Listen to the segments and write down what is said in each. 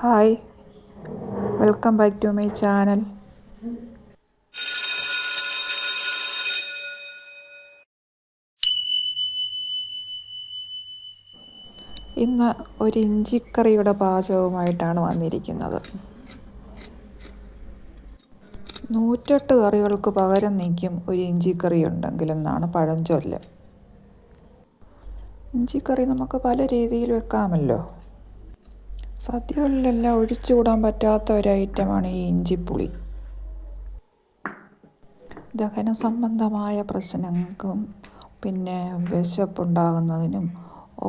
Hi, welcome back to my channel. ഇന്ന് ഒരു ഇഞ്ചിക്കറിയുടെ പാചകവുമായിട്ടാണ് വന്നിരിക്കുന്നത്. 108 കറികൾക്ക് പകരം നിൽക്കും ഒരു ഇഞ്ചിക്കറി ഉണ്ടെങ്കിലെന്നാണ് പഴഞ്ചൊല്ല്. ഇഞ്ചിക്കറി നമുക്ക് പല രീതിയിൽ വെക്കാമല്ലോ. സദ്യകളിലെല്ലാം ഒഴിച്ചുകൂടാൻ പറ്റാത്ത ഒരു ഐറ്റമാണ് ഈ ഇഞ്ചിപ്പുളി. ദഹന സംബന്ധമായ പ്രശ്നങ്ങൾക്കും പിന്നെ വിശപ്പുണ്ടാകുന്നതിനും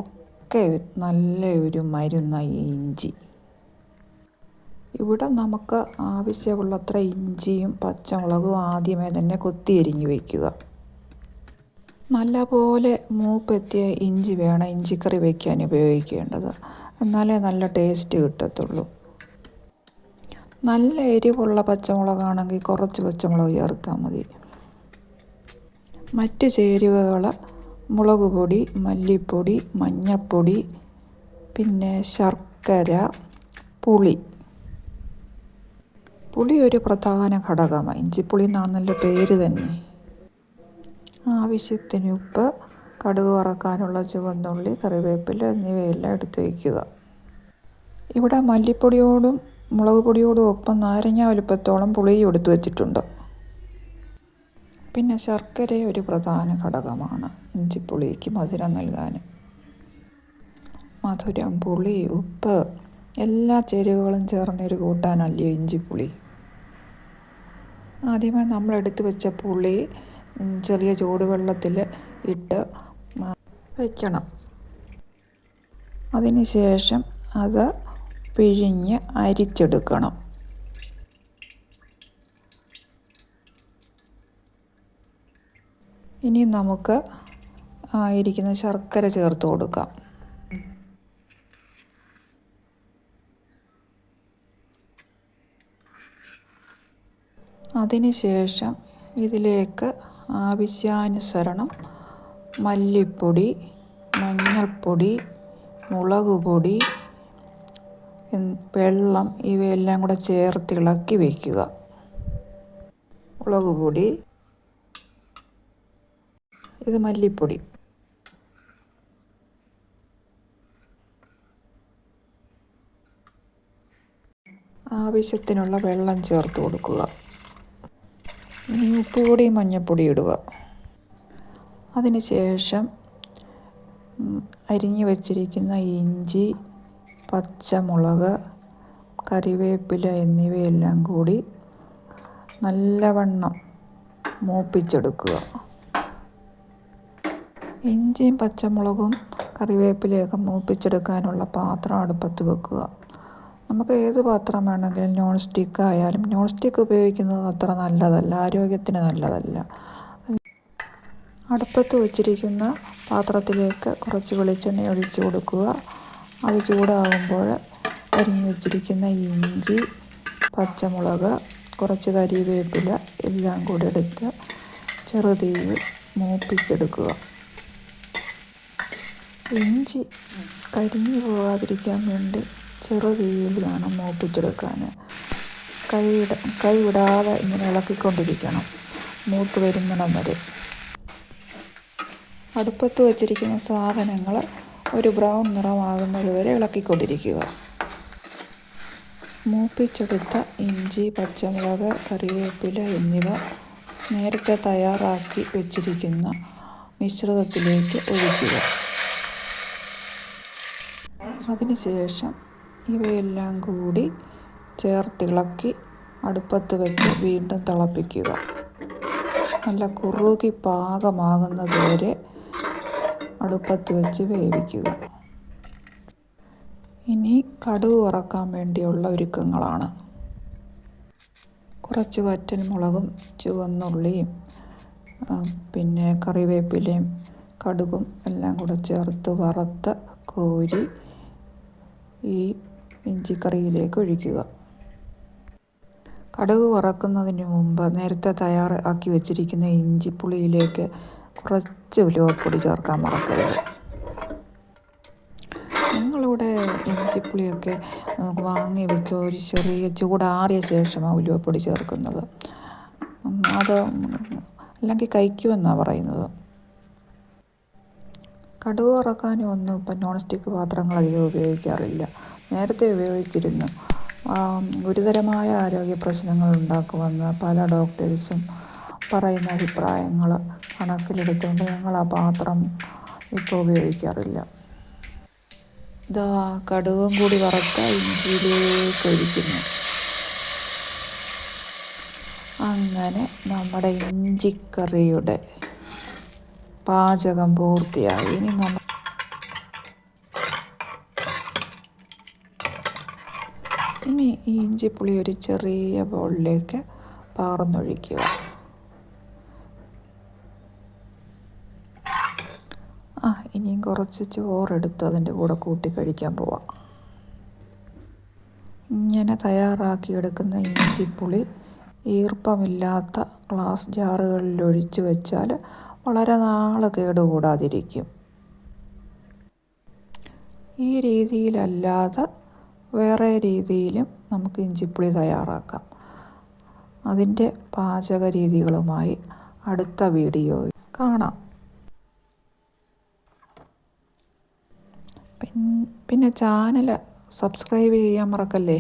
ഒക്കെ നല്ലൊരു മരുന്നാണ് ഈ ഇഞ്ചി. ഇവിടെ നമുക്ക് ആവശ്യമുള്ളത്ര ഇഞ്ചിയും പച്ചമുളകും ആദ്യമേ തന്നെ കൊത്തിയരിഞ്ഞ് വയ്ക്കുക. നല്ലപോലെ മൂപ്പെത്തിയ ഇഞ്ചി വേണം ഇഞ്ചിക്കറി വയ്ക്കാൻ ഉപയോഗിക്കേണ്ടത്, എന്നാലേ നല്ല ടേസ്റ്റ് കിട്ടത്തുള്ളൂ. നല്ല എരിവുള്ള പച്ചമുളകാണെങ്കിൽ കുറച്ച് പച്ചമുളക് ചേർത്താൽ മതി. മറ്റ് ചേരുവകൾ മുളക് പൊടി, മല്ലിപ്പൊടി, മഞ്ഞൾപ്പൊടി, പിന്നെ ശർക്കര, പുളി ഒരു പ്രധാന ഘടകമാണ്. ഇഞ്ചിപ്പുളി എന്നാണല്ലോ പേര് തന്നെ. ആവശ്യത്തിന് ഉപ്പ്, കടുക് വറക്കാനുള്ള ചുവന്നുള്ളി, കറിവേപ്പില എന്നിവയെല്ലാം എടുത്ത് വയ്ക്കുക. ഇവിടെ മല്ലിപ്പൊടിയോടും മുളക് പൊടിയോടും ഒപ്പം നാരങ്ങ വലുപ്പത്തോളം പുളിയും എടുത്തു വച്ചിട്ടുണ്ട്. പിന്നെ ശർക്കര ഒരു പ്രധാന ഘടകമാണ് ഇഞ്ചിപ്പുളിക്ക് മധുരം നൽകാൻ. മധുരം, പുളി, ഉപ്പ് എല്ലാ ചേരുവകളും ചേർന്നൊരു കൂട്ടാനല്ലയോ ഇഞ്ചിപ്പുളി. ആദ്യമേ നമ്മൾ എടുത്തു വെച്ച പുളി ചെറിയ ചൂടുവെള്ളത്തിൽ ഇട്ട് വയ്ക്കണം. അതിന് ശേഷം അത് പിഴിഞ്ഞ് അരിച്ചെടുക്കണം. ഇനി നമുക്ക് ഇരിക്കുന്ന ശർക്കര ചേർത്ത് കൊടുക്കാം. അതിന് ശേഷം ഇതിലേക്ക് ആവശ്യാനുസരണം മല്ലിപ്പൊടി, മഞ്ഞൾപ്പൊടി, മുളക് പൊടി, വെള്ളം ഇവയെല്ലാം കൂടെ ചേർത്ത് ഇളക്കി വയ്ക്കുക. മുളക് പൊടി, ഇത് മല്ലിപ്പൊടി, ആവശ്യത്തിനുള്ള വെള്ളം ചേർത്ത് കൊടുക്കുക. ഇനി ഉപ്പുപൊടി, മഞ്ഞൾപ്പൊടി ഇടുക. അതിന് ശേഷം അരിഞ്ഞു വച്ചിരിക്കുന്ന ഇഞ്ചി, പച്ചമുളക്, കറിവേപ്പില എന്നിവയെല്ലാം കൂടി നല്ലവണ്ണം മൂപ്പിച്ചെടുക്കുക. ഇഞ്ചിയും പച്ചമുളകും കറിവേപ്പിലയൊക്കെ മൂപ്പിച്ചെടുക്കാനുള്ള പാത്രം അടുപ്പത്ത് വെക്കുക. നമുക്ക് ഏത് പാത്രം വേണമെങ്കിലും, നോൺ സ്റ്റിക്ക് ആയാലും. നോൺ സ്റ്റിക്ക് ഉപയോഗിക്കുന്നത് അത്ര നല്ലതല്ല, ആരോഗ്യത്തിന് നല്ലതല്ല. അടുപ്പത്ത് വച്ചിരിക്കുന്ന പാത്രത്തിലേക്ക് കുറച്ച് വെളിച്ചെണ്ണ ഒഴിച്ച് കൊടുക്കുക. അത് ചൂടാകുമ്പോൾ അരിഞ്ഞു വച്ചിരിക്കുന്ന ഇഞ്ചി, പച്ചമുളക്, കുറച്ച് കറിവേപ്പില എല്ലാം കൂടെ എടുത്ത് ചെറുതീയിൽ മൂപ്പിച്ചെടുക്കുക. ഇഞ്ചി കരിഞ്ഞു പോകാതിരിക്കാൻ വേണ്ടി ചെറുതീയിൽ വേണം മൂപ്പിച്ചെടുക്കാൻ. കൈ വിടാതെ ഇങ്ങനെ ഇളക്കിക്കൊണ്ടിരിക്കണം മൂത്ത് വരുന്നിടം വരെ. അടുപ്പത്ത് വച്ചിരിക്കുന്ന സാധനങ്ങൾ ഒരു ബ്രൗൺ നിറമാകുന്നത് വരെ ഇളക്കിക്കൊണ്ടിരിക്കുക. മൂപ്പിച്ചെടുത്ത ഇഞ്ചി, പച്ചമുളക്, കറിവേപ്പില എന്നിവ നേരത്തെ തയ്യാറാക്കി വച്ചിരിക്കുന്ന മിശ്രിതത്തിലേക്ക് ഒഴിക്കുക. അതിനുശേഷം ഇവയെല്ലാം കൂടി ചേർത്തിളക്കി അടുപ്പത്ത് വെച്ച് വീണ്ടും തിളപ്പിക്കുക. നല്ല കുറുകി പാകമാകുന്നത് വരെ അടുപ്പത്ത് വെച്ച് വേവിക്കുക. ഇനി കടുക് വറക്കാൻ വേണ്ടിയുള്ള ഒരുക്കങ്ങളാണ്. കുറച്ച് വറ്റൽമുളകും ചുവന്നുള്ളിയും പിന്നെ കറിവേപ്പിലയും കടുകും എല്ലാം കൂടെ ചേർത്ത് വറുത്ത് കോരി ഈ ഇഞ്ചിക്കറിയിലേക്ക് ഒഴിക്കുക. കടുക് വറക്കുന്നതിന് മുമ്പ് നേരത്തെ തയ്യാറാക്കി വെച്ചിരിക്കുന്ന ഇഞ്ചിപ്പുളിയിലേക്ക് കുറച്ച് ഉലുവപ്പൊടി ചേർക്കാൻ മറക്കരുത്. ഞങ്ങളിവിടെ ഇഞ്ചിപ്പുളിയൊക്കെ വാങ്ങി വെച്ച് ഒരു ചെറിയ ചൂടാറിയ ശേഷമാണ് ഉലുവപ്പൊടി ചേർക്കുന്നത്. അത് അല്ലെങ്കിൽ കഴിക്കുമെന്നാണ് പറയുന്നത്. കടുക് വറക്കാനും ഒന്നും ഇപ്പം നോൺ സ്റ്റിക്ക് പാത്രങ്ങൾ അധികം ഉപയോഗിക്കാറില്ല. നേരത്തെ ഉപയോഗിച്ചിരുന്നു. ഗുരുതരമായ ആരോഗ്യ പ്രശ്നങ്ങൾ ഉണ്ടാക്കുമെന്ന് പല ഡോക്ടേഴ്സും പറയുന്ന അഭിപ്രായങ്ങൾ കണക്കിലെടുത്തുകൊണ്ട് ഞങ്ങൾ ആ പാത്രം ഇപ്പോൾ ഉപയോഗിക്കാറില്ല. ഇതാ കടുകും കൂടി വറുത്ത ഇഞ്ചിയിലേക്ക് ഒഴിക്കുന്നു. അങ്ങനെ നമ്മുടെ ഇഞ്ചിക്കറിയുടെ പാചകം പൂർത്തിയായി. ഇനി ഈ ഇഞ്ചിപ്പുളി ഒരു ചെറിയ ബൗളിലേക്ക് പകർന്നൊഴിക്കുക. ഇനിയും കുറച്ച് ചോറെടുത്ത് അതിൻ്റെ കൂടെ കൂട്ടി കഴിക്കാൻ പോവാം. ഇങ്ങനെ തയ്യാറാക്കിയെടുക്കുന്ന ഇഞ്ചിപ്പുളി ഈർപ്പമില്ലാത്ത ഗ്ലാസ് ജാറുകളിൽ ഒഴിച്ചു വെച്ചാൽ വളരെ നാൾ കേടുകൂടാതിരിക്കും. ഈ രീതിയിലല്ലാതെ വേറെ രീതിയിലും നമുക്ക് ഇഞ്ചിപ്പുളി തയ്യാറാക്കാം. അതിൻ്റെ പാചക രീതികളുമായി അടുത്ത വീഡിയോയിൽ കാണാം. പിന്നെ ചാനൽ സബ്സ്ക്രൈബ് ചെയ്യാൻ മറക്കല്ലേ.